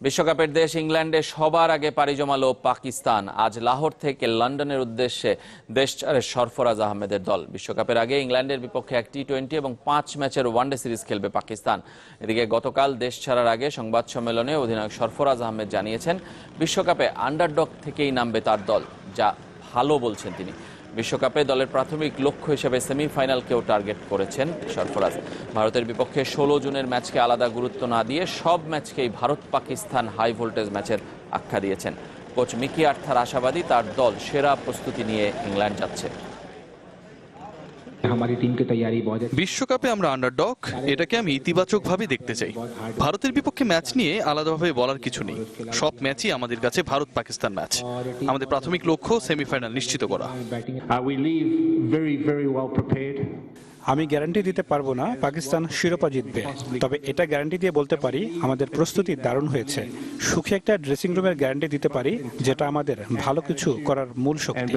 বিশ্বকাপের দেশ ইংল্যান্ডে সবার আগে পাড়ি জমালো পাকিস্তান। আজ লাহোর থেকে লন্ডনের উদ্দেশ্যে দেশ ছাড়ে সরফরাজ আহমেদের দল। বিশ্বকাপের আগে ইংল্যান্ডের বিপক্ষে এক টি-20 এবং 5 ম্যাচের ওয়ানডে সিরিজ খেলবে পাকিস্তান। এদিকে গতকাল দেশ ছাড়ার আগে সংবাদ সম্মেলনে অধিনায়ক সরফরাজ আহমেদ জানিয়েছেন, বিশ্বকাপে আন্ডারডগ থেকেই নামবে তার দল, যা ভালো বলছেন তিনি। বিশ্বকাপে দলের প্রাথমিক লক্ষ্য হিসেবে সেমিফাইনালকেও টার্গেট করেছেন সরফরাজ। ভারতের বিপক্ষে 16 জুনের ম্যাচকে আলাদা গুরুত্ব না দিয়ে সব ম্যাচকেই ভারত পাকিস্তান হাই ভোল্টেজ ম্যাচের আখ্যা দিয়েছেন। কোচ মিকি আর্থার আশাবাদী তার দল সেরা প্রস্তুতি নিয়ে ইংল্যান্ড যাচ্ছে। বিশ্বকাপে আমরা আন্ডারডগ, এটাকে আমি ইতিবাচকভাবে দেখতে চাই। ভারতের বিপক্ষে ম্যাচ নিয়ে আলাদাভাবে বলার কিছু নেই। সব ম্যাচই আমাদের কাছে ভারত পাকিস্তান ম্যাচ। আমাদের প্রাথমিক লক্ষ্য সেমিফাইনাল নিশ্চিত করা। আমি গ্যারান্টি দিতে পারবো না পাকিস্তান শিরোপা জিতবে, তবে এটা গ্যারান্টি দিয়ে বলতে পারি আমাদের প্রস্তুতি দারুণ হয়েছে। সুখী একটা ড্রেসিং রুমের গ্যারান্টি দিতে পারি, যেটা আমাদের ভালো কিছু করার মূল শক্তি।